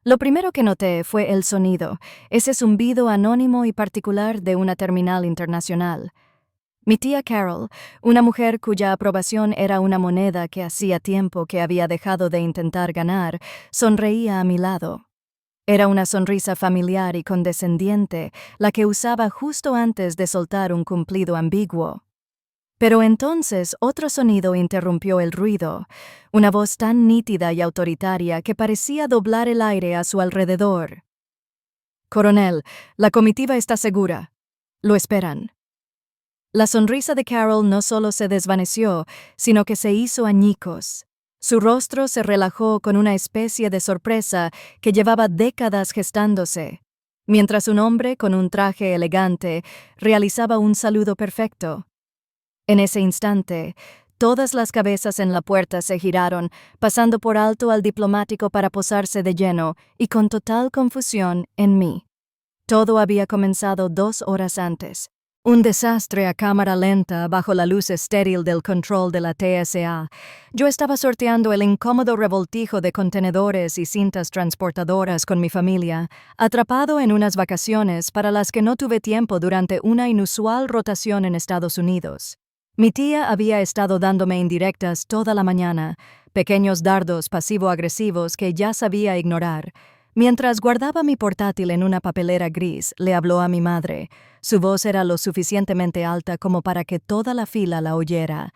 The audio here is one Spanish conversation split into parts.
Lo primero que noté fue el sonido, ese zumbido anónimo y particular de una terminal internacional. Mi tía Carol, una mujer cuya aprobación era una moneda que hacía tiempo que había dejado de intentar ganar, sonreía a mi lado. Era una sonrisa familiar y condescendiente, la que usaba justo antes de soltar un cumplido ambiguo. Pero entonces otro sonido interrumpió el ruido, una voz tan nítida y autoritaria que parecía doblar el aire a su alrededor. «Coronel, la comitiva está segura. Lo esperan». La sonrisa de Carol no solo se desvaneció, sino que se hizo añicos. Su rostro se relajó con una especie de sorpresa que llevaba décadas gestándose, mientras un hombre con un traje elegante realizaba un saludo perfecto. En ese instante, todas las cabezas en la puerta se giraron, pasando por alto al diplomático para posarse de lleno y con total confusión en mí. Todo había comenzado 2 horas antes. Un desastre a cámara lenta bajo la luz estéril del control de la TSA. Yo estaba sorteando el incómodo revoltijo de contenedores y cintas transportadoras con mi familia, atrapado en unas vacaciones para las que no tuve tiempo durante una inusual rotación en Estados Unidos. Mi tía había estado dándome indirectas toda la mañana, pequeños dardos pasivo-agresivos que ya sabía ignorar. Mientras guardaba mi portátil en una papelera gris, le habló a mi madre. Su voz era lo suficientemente alta como para que toda la fila la oyera.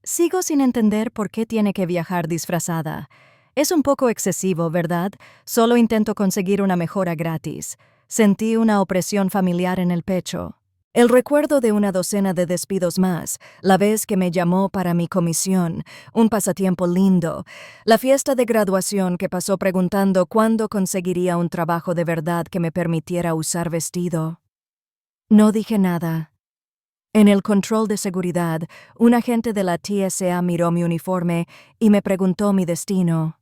Sigo sin entender por qué tiene que viajar disfrazada. Es un poco excesivo, ¿verdad? Solo intento conseguir una mejora gratis. Sentí una opresión familiar en el pecho. El recuerdo de una docena de despidos más, la vez que me llamó para mi comisión, un pasatiempo lindo, la fiesta de graduación que pasó preguntando cuándo conseguiría un trabajo de verdad que me permitiera usar vestido. No dije nada. En el control de seguridad, un agente de la TSA miró mi uniforme y me preguntó mi destino.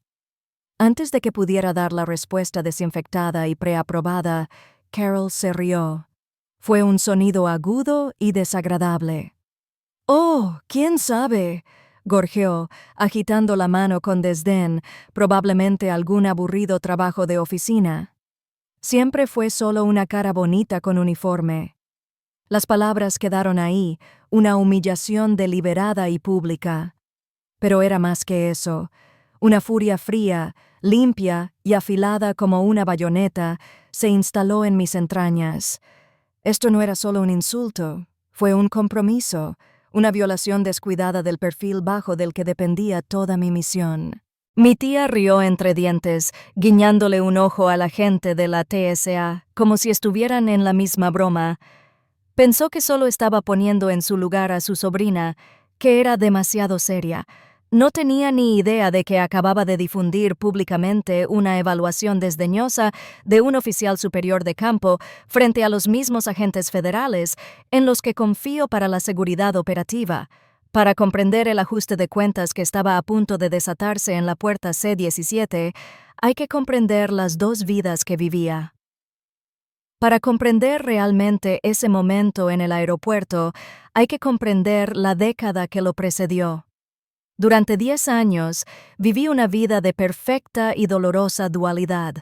Antes de que pudiera dar la respuesta desinfectada y preaprobada, Carol se rió. Fue un sonido agudo y desagradable. «Oh, quién sabe», gorjeó, agitando la mano con desdén, probablemente algún aburrido trabajo de oficina. Siempre fue solo una cara bonita con uniforme. Las palabras quedaron ahí, una humillación deliberada y pública. Pero era más que eso. Una furia fría, limpia y afilada como una bayoneta, se instaló en mis entrañas. Esto no era solo un insulto, fue un compromiso, una violación descuidada del perfil bajo del que dependía toda mi misión. Mi tía rió entre dientes, guiñándole un ojo a la gente de la TSA, como si estuvieran en la misma broma. Pensó que solo estaba poniendo en su lugar a su sobrina, que era demasiado seria. No tenía ni idea de que acababa de difundir públicamente una evaluación desdeñosa de un oficial superior de campo frente a los mismos agentes federales en los que confío para la seguridad operativa. Para comprender el ajuste de cuentas que estaba a punto de desatarse en la puerta C-17, hay que comprender las 2 vidas que vivía. Para comprender realmente ese momento en el aeropuerto, hay que comprender la década que lo precedió. Durante 10 años, viví una vida de perfecta y dolorosa dualidad.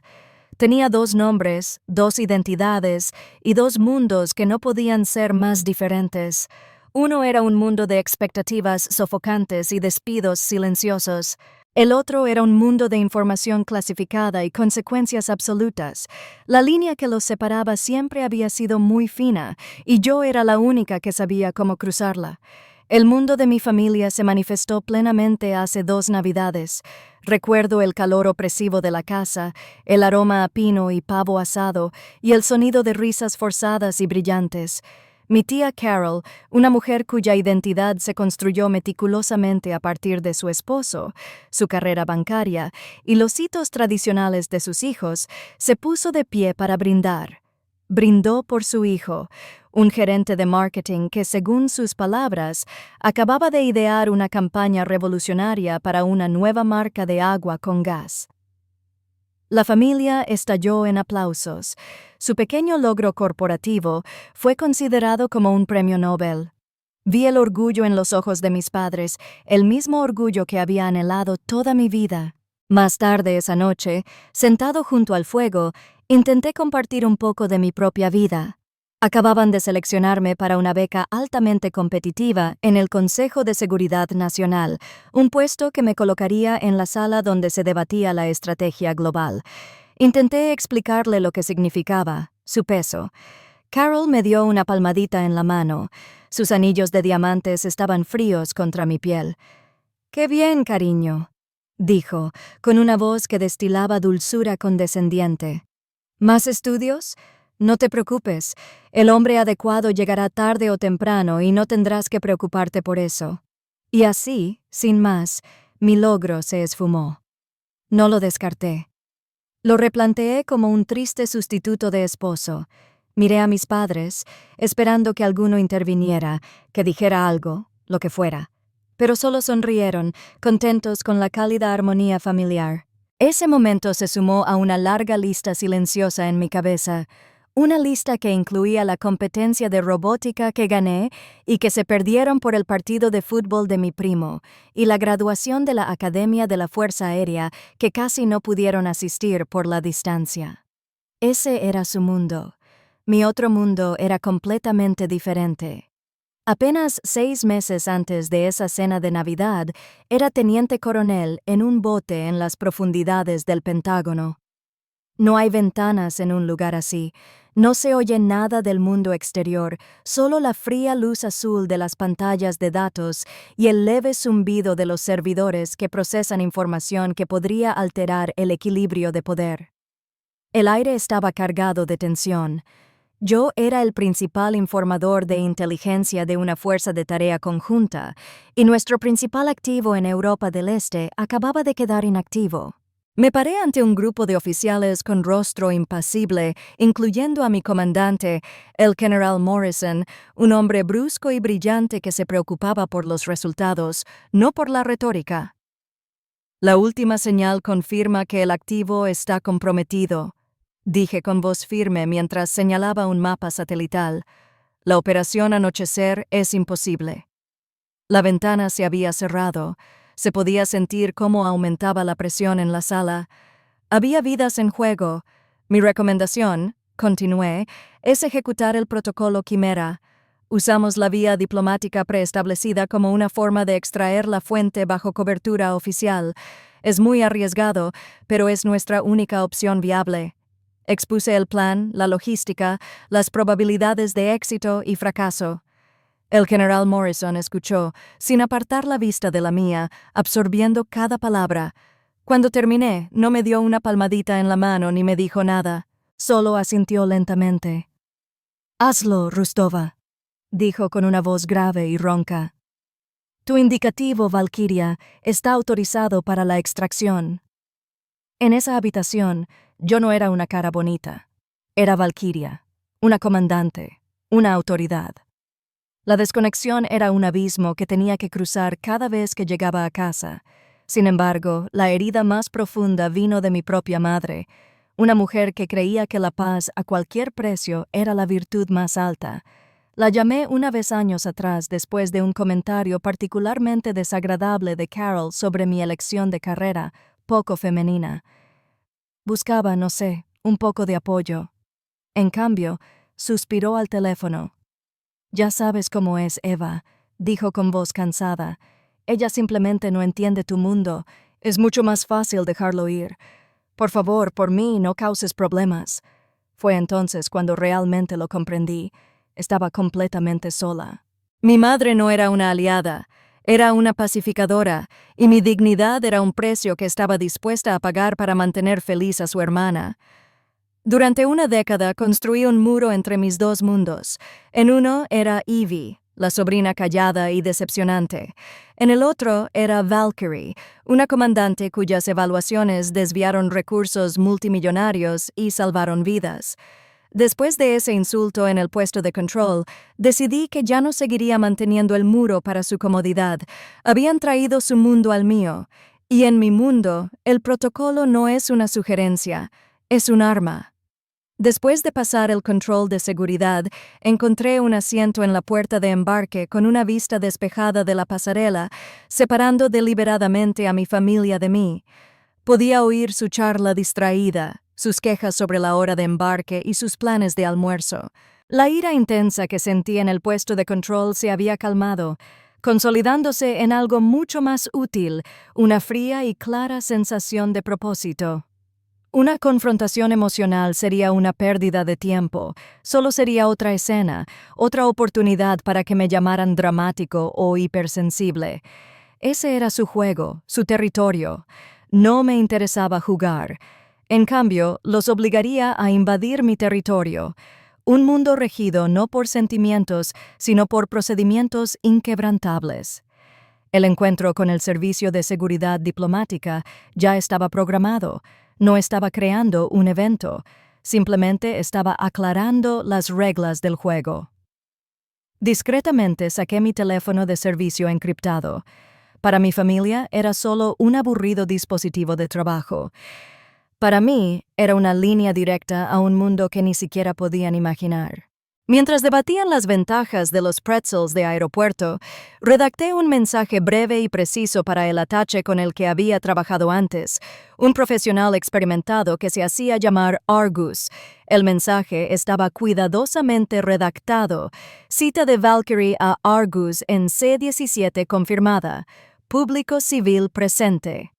Tenía 2 nombres, 2 identidades y 2 mundos que no podían ser más diferentes. Uno era un mundo de expectativas sofocantes y despidos silenciosos. El otro era un mundo de información clasificada y consecuencias absolutas. La línea que los separaba siempre había sido muy fina, y yo era la única que sabía cómo cruzarla. El mundo de mi familia se manifestó plenamente hace 2 Navidades. Recuerdo el calor opresivo de la casa, el aroma a pino y pavo asado, y el sonido de risas forzadas y brillantes. Mi tía Carol, una mujer cuya identidad se construyó meticulosamente a partir de su esposo, su carrera bancaria y los hitos tradicionales de sus hijos, se puso de pie para brindar. Brindó por su hijo, un gerente de marketing que, según sus palabras, acababa de idear una campaña revolucionaria para una nueva marca de agua con gas. La familia estalló en aplausos. Su pequeño logro corporativo fue considerado como un premio Nobel. Vi el orgullo en los ojos de mis padres, el mismo orgullo que había anhelado toda mi vida. Más tarde esa noche, sentado junto al fuego, intenté compartir un poco de mi propia vida. Acababan de seleccionarme para una beca altamente competitiva en el Consejo de Seguridad Nacional, un puesto que me colocaría en la sala donde se debatía la estrategia global. Intenté explicarle lo que significaba, su peso. Carol me dio una palmadita en la mano. Sus anillos de diamantes estaban fríos contra mi piel. «Qué bien, cariño», dijo, con una voz que destilaba dulzura condescendiente. «¿Más estudios? No te preocupes, el hombre adecuado llegará tarde o temprano y no tendrás que preocuparte por eso». Y así, sin más, mi logro se esfumó. No lo descarté. Lo replanteé como un triste sustituto de esposo. Miré a mis padres, esperando que alguno interviniera, que dijera algo, lo que fuera. Pero solo sonrieron, contentos con la cálida armonía familiar. Ese momento se sumó a una larga lista silenciosa en mi cabeza, una lista que incluía la competencia de robótica que gané y que se perdieron por el partido de fútbol de mi primo, y la graduación de la Academia de la Fuerza Aérea que casi no pudieron asistir por la distancia. Ese era su mundo. Mi otro mundo era completamente diferente. Apenas 6 meses antes de esa cena de Navidad, era teniente coronel en un bote en las profundidades del Pentágono. No hay ventanas en un lugar así, no se oye nada del mundo exterior, solo la fría luz azul de las pantallas de datos y el leve zumbido de los servidores que procesan información que podría alterar el equilibrio de poder. El aire estaba cargado de tensión. Yo era el principal informador de inteligencia de una fuerza de tarea conjunta, y nuestro principal activo en Europa del Este acababa de quedar inactivo. Me paré ante un grupo de oficiales con rostro impasible, incluyendo a mi comandante, el general Morrison, un hombre brusco y brillante que se preocupaba por los resultados, no por la retórica. «La última señal confirma que el activo está comprometido», dije con voz firme mientras señalaba un mapa satelital. «La operación Anochecer es imposible». La ventana se había cerrado. Se podía sentir cómo aumentaba la presión en la sala. Había vidas en juego. Mi recomendación, continué, es ejecutar el protocolo Quimera. Usamos la vía diplomática preestablecida como una forma de extraer la fuente bajo cobertura oficial. Es muy arriesgado, pero es nuestra única opción viable. Expuse el plan, la logística, las probabilidades de éxito y fracaso. El general Morrison escuchó, sin apartar la vista de la mía, absorbiendo cada palabra. Cuando terminé, no me dio una palmadita en la mano ni me dijo nada. Solo asintió lentamente. «Hazlo, Rustova», dijo con una voz grave y ronca. «Tu indicativo, Valkyria, está autorizado para la extracción». En esa habitación, yo no era una cara bonita. Era Valkyria, una comandante, una autoridad. La desconexión era un abismo que tenía que cruzar cada vez que llegaba a casa. Sin embargo, la herida más profunda vino de mi propia madre, una mujer que creía que la paz a cualquier precio era la virtud más alta. La llamé una vez años atrás después de un comentario particularmente desagradable de Carol sobre mi elección de carrera, poco femenina. Buscaba, no sé, un poco de apoyo. En cambio, suspiró al teléfono. «Ya sabes cómo es, Eva», dijo con voz cansada. «Ella simplemente no entiende tu mundo. Es mucho más fácil dejarlo ir. Por favor, por mí, no causes problemas». Fue entonces cuando realmente lo comprendí. Estaba completamente sola. Mi madre no era una aliada, era una pacificadora, y mi dignidad era un precio que estaba dispuesta a pagar para mantener feliz a su hermana. Durante una década construí un muro entre mis dos mundos. En uno era Evie, la sobrina callada y decepcionante. En el otro era Valkyrie, una comandante cuyas evaluaciones desviaron recursos multimillonarios y salvaron vidas. Después de ese insulto en el puesto de control, decidí que ya no seguiría manteniendo el muro para su comodidad. Habían traído su mundo al mío, y en mi mundo, el protocolo no es una sugerencia, es un arma. Después de pasar el control de seguridad, encontré un asiento en la puerta de embarque con una vista despejada de la pasarela, separando deliberadamente a mi familia de mí. Podía oír su charla distraída, sus quejas sobre la hora de embarque y sus planes de almuerzo. La ira intensa que sentía en el puesto de control se había calmado, consolidándose en algo mucho más útil, una fría y clara sensación de propósito. Una confrontación emocional sería una pérdida de tiempo, solo sería otra escena, otra oportunidad para que me llamaran dramático o hipersensible. Ese era su juego, su territorio. No me interesaba jugar. En cambio, los obligaría a invadir mi territorio. Un mundo regido no por sentimientos, sino por procedimientos inquebrantables. El encuentro con el Servicio de Seguridad Diplomática ya estaba programado. No estaba creando un evento, simplemente estaba aclarando las reglas del juego. Discretamente saqué mi teléfono de servicio encriptado. Para mi familia era solo un aburrido dispositivo de trabajo. Para mí era una línea directa a un mundo que ni siquiera podían imaginar. Mientras debatían las ventajas de los pretzels de aeropuerto, redacté un mensaje breve y preciso para el atache con el que había trabajado antes, un profesional experimentado que se hacía llamar Argus. El mensaje estaba cuidadosamente redactado. Cita de Valkyrie a Argus en C-17 confirmada. Público civil presente.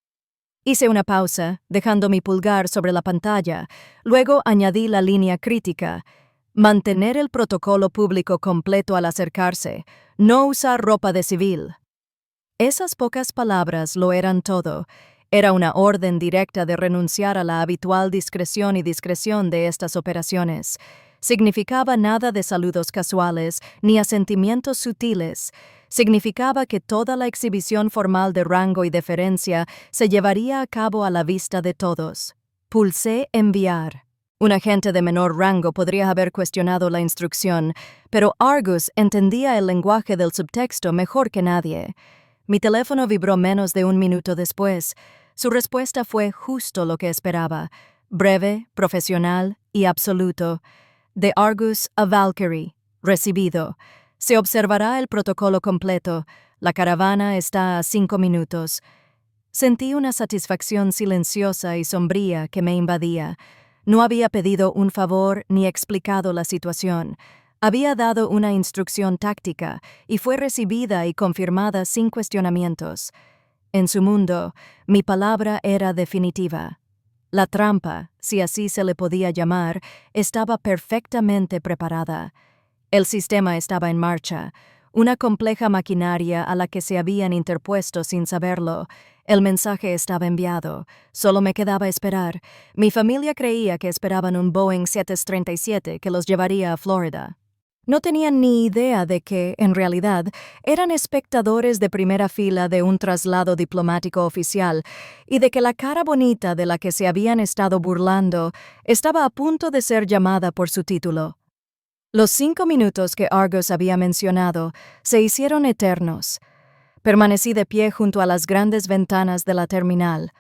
Hice una pausa, dejando mi pulgar sobre la pantalla. Luego añadí la línea crítica. Mantener el protocolo público completo al acercarse. No usar ropa de civil. Esas pocas palabras lo eran todo. Era una orden directa de renunciar a la habitual discreción y discreción de estas operaciones. Significaba nada de saludos casuales ni asentimientos sutiles. Significaba que toda la exhibición formal de rango y deferencia se llevaría a cabo a la vista de todos. Pulsé enviar. Un agente de menor rango podría haber cuestionado la instrucción, pero Argus entendía el lenguaje del subtexto mejor que nadie. Mi teléfono vibró menos de un minuto después. Su respuesta fue justo lo que esperaba, breve, profesional y absoluto. De Argus a Valkyrie. Recibido. Se observará el protocolo completo. La caravana está a 5 minutos. Sentí una satisfacción silenciosa y sombría que me invadía. No había pedido un favor ni explicado la situación. Había dado una instrucción táctica y fue recibida y confirmada sin cuestionamientos. En su mundo, mi palabra era definitiva. La trampa, si así se le podía llamar, estaba perfectamente preparada. El sistema estaba en marcha, una compleja maquinaria a la que se habían interpuesto sin saberlo. El mensaje estaba enviado. Solo me quedaba esperar. Mi familia creía que esperaban un Boeing 737 que los llevaría a Florida. No tenían ni idea de que, en realidad, eran espectadores de primera fila de un traslado diplomático oficial y de que la cara bonita de la que se habían estado burlando estaba a punto de ser llamada por su título. Los 5 minutos que Argus había mencionado se hicieron eternos. Permanecí de pie junto a las grandes ventanas de la terminal,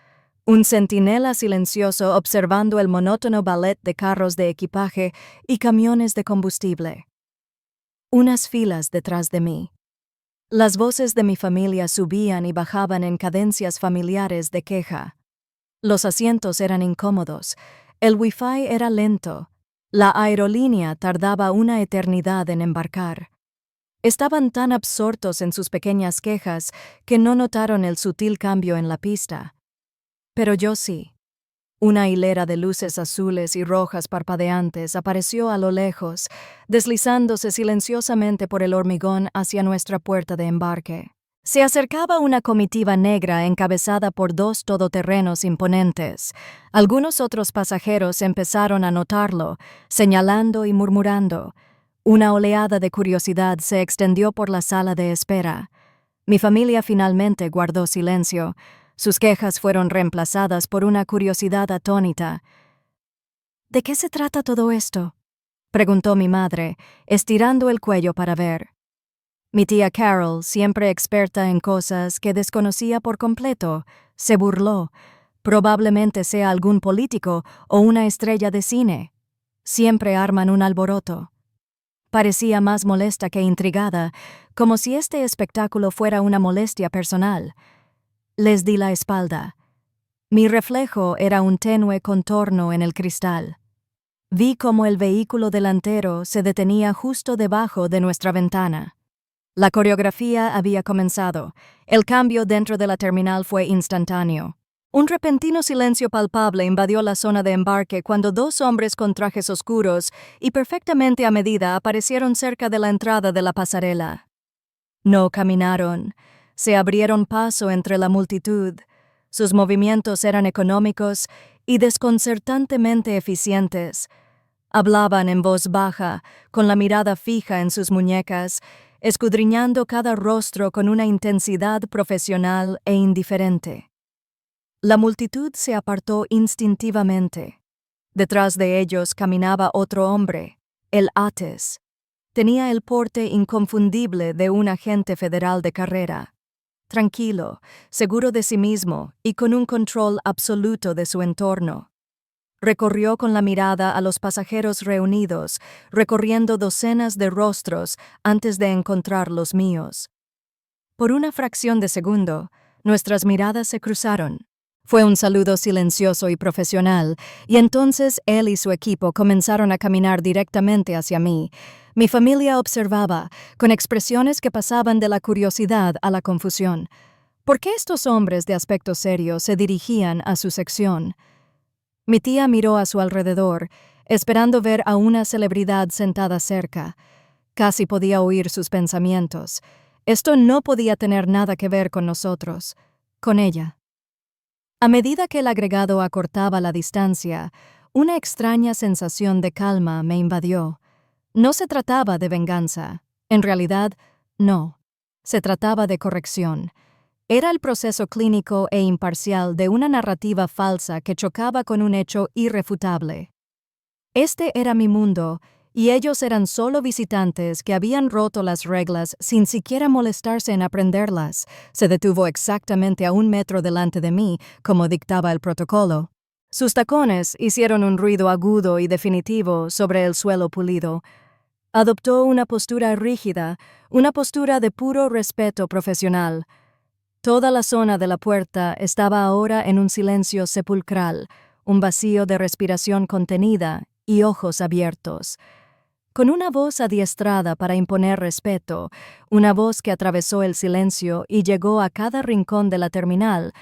un centinela silencioso observando el monótono ballet de carros de equipaje y camiones de combustible. Unas filas detrás de mí. Las voces de mi familia subían y bajaban en cadencias familiares de queja. Los asientos eran incómodos, el wifi era lento, la aerolínea tardaba una eternidad en embarcar. Estaban tan absortos en sus pequeñas quejas que no notaron el sutil cambio en la pista. Pero yo sí. Una hilera de luces azules y rojas parpadeantes apareció a lo lejos, deslizándose silenciosamente por el hormigón hacia nuestra puerta de embarque. Se acercaba una comitiva negra encabezada por 2 todoterrenos imponentes. Algunos otros pasajeros empezaron a notarlo, señalando y murmurando. Una oleada de curiosidad se extendió por la sala de espera. Mi familia finalmente guardó silencio. Sus quejas fueron reemplazadas por una curiosidad atónita. ¿De qué se trata todo esto?, preguntó mi madre, estirando el cuello para ver. Mi tía Carol, siempre experta en cosas que desconocía por completo, se burló. Probablemente sea algún político o una estrella de cine. Siempre arman un alboroto. Parecía más molesta que intrigada, como si este espectáculo fuera una molestia personal. Les di la espalda. Mi reflejo era un tenue contorno en el cristal. Vi cómo el vehículo delantero se detenía justo debajo de nuestra ventana. La coreografía había comenzado. El cambio dentro de la terminal fue instantáneo. Un repentino silencio palpable invadió la zona de embarque cuando dos hombres con trajes oscuros y perfectamente a medida aparecieron cerca de la entrada de la pasarela. No caminaron, se abrieron paso entre la multitud. Sus movimientos eran económicos y desconcertantemente eficientes. Hablaban en voz baja, con la mirada fija en sus muñecas, escudriñando cada rostro con una intensidad profesional e indiferente. La multitud se apartó instintivamente. Detrás de ellos caminaba otro hombre, el Ates. Tenía el porte inconfundible de un agente federal de carrera. Tranquilo, seguro de sí mismo y con un control absoluto de su entorno. Recorrió con la mirada a los pasajeros reunidos, recorriendo docenas de rostros antes de encontrar los míos. Por una fracción de segundo, nuestras miradas se cruzaron. Fue un saludo silencioso y profesional, y entonces él y su equipo comenzaron a caminar directamente hacia mí. Mi familia observaba, con expresiones que pasaban de la curiosidad a la confusión. ¿Por qué estos hombres de aspecto serio se dirigían a su sección? Mi tía miró a su alrededor, esperando ver a una celebridad sentada cerca. Casi podía oír sus pensamientos. Esto no podía tener nada que ver con nosotros, con ella. A medida que el agregado acortaba la distancia, una extraña sensación de calma me invadió. No se trataba de venganza. En realidad, no. Se trataba de corrección. Era el proceso clínico e imparcial de una narrativa falsa que chocaba con un hecho irrefutable. Este era mi mundo, y ellos eran solo visitantes que habían roto las reglas sin siquiera molestarse en aprenderlas. Se detuvo exactamente a 1 metro delante de mí, como dictaba el protocolo. Sus tacones hicieron un ruido agudo y definitivo sobre el suelo pulido. Adoptó una postura rígida, una postura de puro respeto profesional. Toda la zona de la puerta estaba ahora en un silencio sepulcral, un vacío de respiración contenida y ojos abiertos. Con una voz adiestrada para imponer respeto, una voz que atravesó el silencio y llegó a cada rincón de la terminal,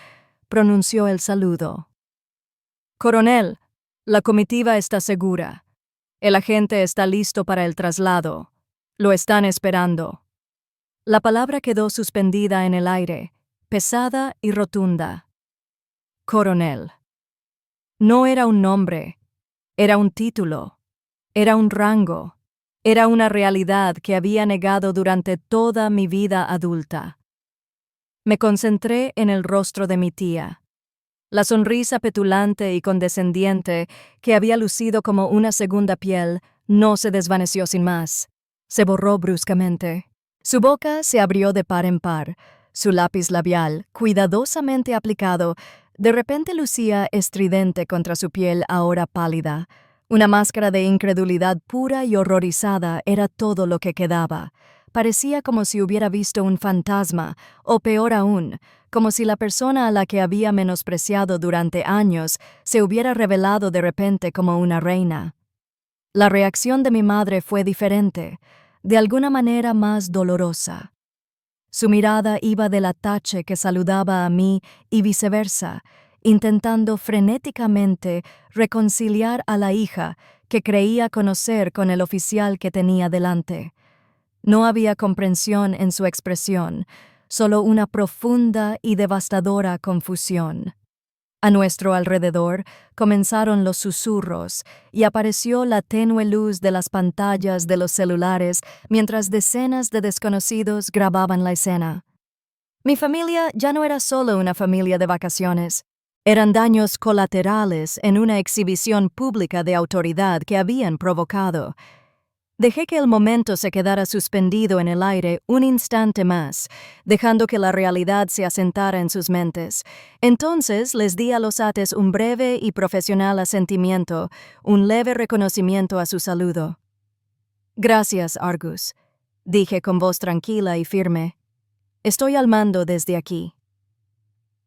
pronunció el saludo. «Coronel, la comitiva está segura. El agente está listo para el traslado. Lo están esperando». La palabra quedó suspendida en el aire, pesada y rotunda. Coronel. No era un nombre, era un título, era un rango, era una realidad que había negado durante toda mi vida adulta. Me concentré en el rostro de mi tía. La sonrisa petulante y condescendiente que había lucido como una segunda piel no se desvaneció sin más. Se borró bruscamente. Su boca se abrió de par en par. Su lápiz labial, cuidadosamente aplicado, de repente lucía estridente contra su piel ahora pálida. Una máscara de incredulidad pura y horrorizada era todo lo que quedaba. Parecía como si hubiera visto un fantasma, o peor aún, como si la persona a la que había menospreciado durante años se hubiera revelado de repente como una reina. La reacción de mi madre fue diferente, de alguna manera más dolorosa. Su mirada iba del atache que saludaba a mí y viceversa, intentando frenéticamente reconciliar a la hija que creía conocer con el oficial que tenía delante. No había comprensión en su expresión, solo una profunda y devastadora confusión. A nuestro alrededor comenzaron los susurros y apareció la tenue luz de las pantallas de los celulares mientras decenas de desconocidos grababan la escena. Mi familia ya no era solo una familia de vacaciones. Eran daños colaterales en una exhibición pública de autoridad que habían provocado. Dejé que el momento se quedara suspendido en el aire un instante más, dejando que la realidad se asentara en sus mentes. Entonces les di a los Ates un breve y profesional asentimiento, un leve reconocimiento a su saludo. «Gracias, Argus», dije con voz tranquila y firme. «Estoy al mando desde aquí».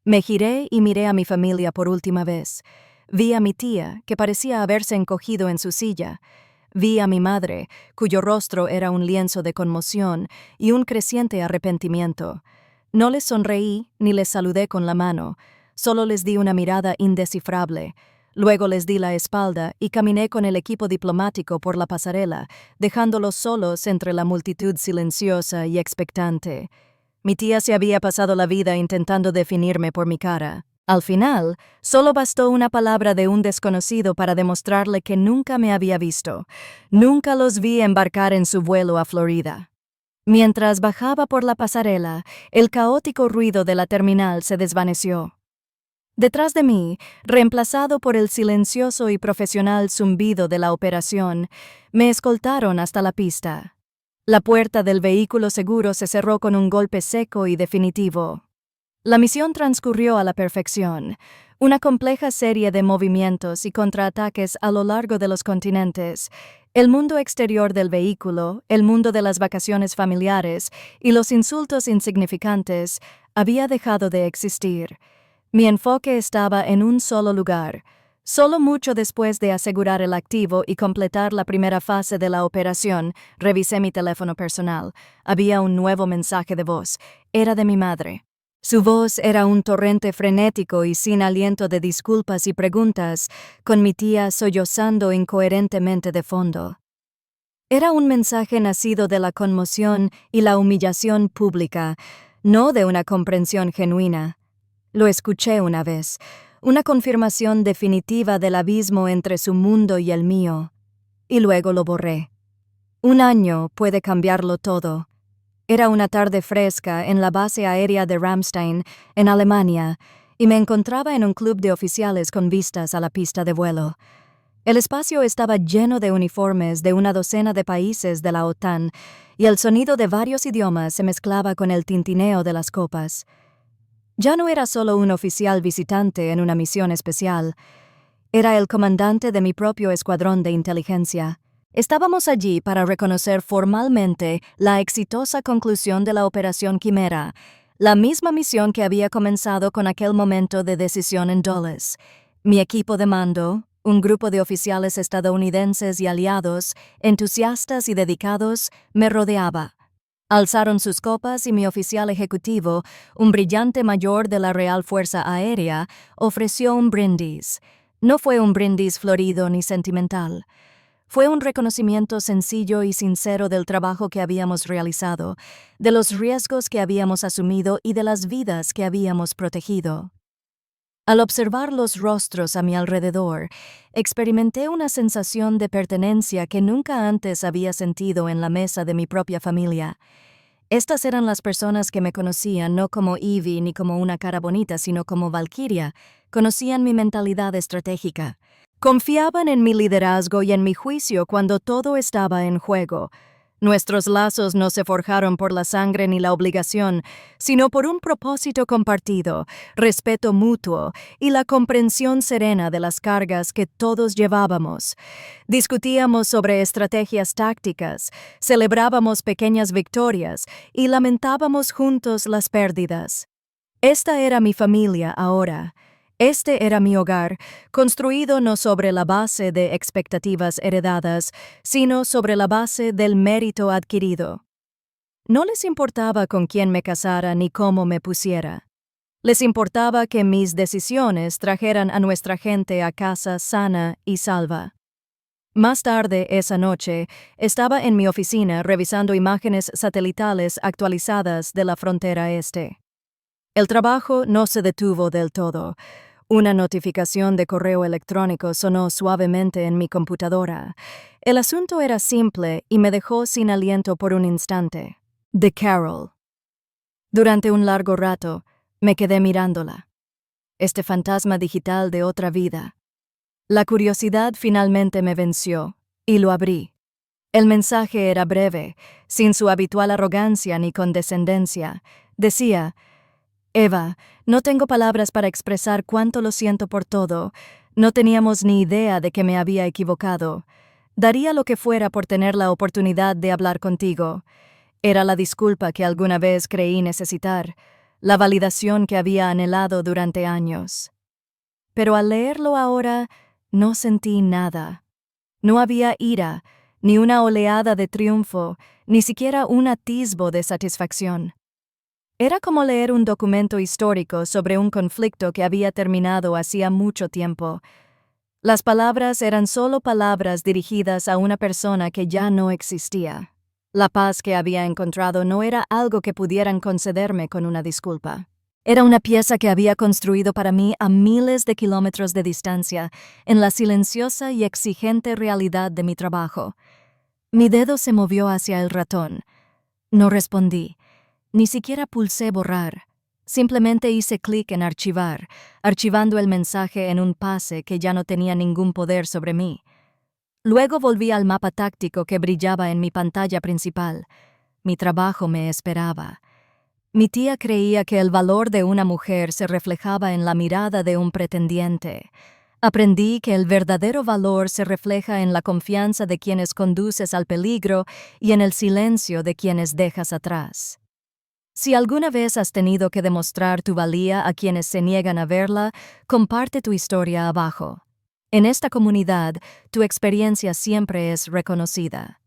Me giré y miré a mi familia por última vez. Vi a mi tía, que parecía haberse encogido en su silla. Vi a mi madre, cuyo rostro era un lienzo de conmoción y un creciente arrepentimiento. No les sonreí ni les saludé con la mano, solo les di una mirada indescifrable. Luego les di la espalda y caminé con el equipo diplomático por la pasarela, dejándolos solos entre la multitud silenciosa y expectante. Mi tía se había pasado la vida intentando definirme por mi cara. Al final, solo bastó una palabra de un desconocido para demostrarle que nunca me había visto. Nunca los vi embarcar en su vuelo a Florida. Mientras bajaba por la pasarela, el caótico ruido de la terminal se desvaneció. Detrás de mí, reemplazado por el silencioso y profesional zumbido de la operación, me escoltaron hasta la pista. La puerta del vehículo seguro se cerró con un golpe seco y definitivo. La misión transcurrió a la perfección. Una compleja serie de movimientos y contraataques a lo largo de los continentes, el mundo exterior del vehículo, el mundo de las vacaciones familiares y los insultos insignificantes había dejado de existir. Mi enfoque estaba en un solo lugar. Solo mucho después de asegurar el activo y completar la primera fase de la operación, revisé mi teléfono personal. Había un nuevo mensaje de voz. Era de mi madre. Su voz era un torrente frenético y sin aliento de disculpas y preguntas, con mi tía sollozando incoherentemente de fondo. Era un mensaje nacido de la conmoción y la humillación pública, no de una comprensión genuina. Lo escuché una vez, una confirmación definitiva del abismo entre su mundo y el mío, y luego lo borré. Un año puede cambiarlo todo. Era una tarde fresca en la base aérea de Ramstein, en Alemania, y me encontraba en un club de oficiales con vistas a la pista de vuelo. El espacio estaba lleno de uniformes de una docena de países de la OTAN, y el sonido de varios idiomas se mezclaba con el tintineo de las copas. Ya no era solo un oficial visitante en una misión especial. Era el comandante de mi propio escuadrón de inteligencia. Estábamos allí para reconocer formalmente la exitosa conclusión de la Operación Quimera, la misma misión que había comenzado con aquel momento de decisión en Dulles. Mi equipo de mando, un grupo de oficiales estadounidenses y aliados, entusiastas y dedicados, me rodeaba. Alzaron sus copas y mi oficial ejecutivo, un brillante mayor de la Real Fuerza Aérea, ofreció un brindis. No fue un brindis florido ni sentimental. Fue un reconocimiento sencillo y sincero del trabajo que habíamos realizado, de los riesgos que habíamos asumido y de las vidas que habíamos protegido. Al observar los rostros a mi alrededor, experimenté una sensación de pertenencia que nunca antes había sentido en la mesa de mi propia familia. Estas eran las personas que me conocían no como Evie ni como una cara bonita, sino como Valkyria. Conocían mi mentalidad estratégica. Confiaban en mi liderazgo y en mi juicio cuando todo estaba en juego. Nuestros lazos no se forjaron por la sangre ni la obligación, sino por un propósito compartido, respeto mutuo y la comprensión serena de las cargas que todos llevábamos. Discutíamos sobre estrategias tácticas, celebrábamos pequeñas victorias y lamentábamos juntos las pérdidas. Esta era mi familia ahora. Este era mi hogar, construido no sobre la base de expectativas heredadas, sino sobre la base del mérito adquirido. No les importaba con quién me casara ni cómo me pusiera. Les importaba que mis decisiones trajeran a nuestra gente a casa sana y salva. Más tarde esa noche, estaba en mi oficina revisando imágenes satelitales actualizadas de la frontera este. El trabajo no se detuvo del todo. Una notificación de correo electrónico sonó suavemente en mi computadora. El asunto era simple y me dejó sin aliento por un instante. De Carol. Durante un largo rato, me quedé mirándola. Este fantasma digital de otra vida. La curiosidad finalmente me venció, y lo abrí. El mensaje era breve, sin su habitual arrogancia ni condescendencia. Decía: Eva, no tengo palabras para expresar cuánto lo siento por todo. No teníamos ni idea de que me había equivocado. Daría lo que fuera por tener la oportunidad de hablar contigo. Era la disculpa que alguna vez creí necesitar. la validación que había anhelado durante años. Pero al leerlo ahora, no sentí nada. No había ira, ni una oleada de triunfo, ni siquiera un atisbo de satisfacción. Era como leer un documento histórico sobre un conflicto que había terminado hacía mucho tiempo. Las palabras eran solo palabras dirigidas a una persona que ya no existía. La paz que había encontrado no era algo que pudieran concederme con una disculpa. Era una pieza que había construido para mí a miles de kilómetros de distancia, en la silenciosa y exigente realidad de mi trabajo. Mi dedo se movió hacia el ratón. No respondí. Ni siquiera pulsé borrar. Simplemente hice clic en archivar, archivando el mensaje en un pase que ya no tenía ningún poder sobre mí. Luego volví al mapa táctico que brillaba en mi pantalla principal. Mi trabajo me esperaba. Mi tía creía que el valor de una mujer se reflejaba en la mirada de un pretendiente. Aprendí que el verdadero valor se refleja en la confianza de quienes conduces al peligro y en el silencio de quienes dejas atrás. Si alguna vez has tenido que demostrar tu valía a quienes se niegan a verla, comparte tu historia abajo. En esta comunidad, tu experiencia siempre es reconocida.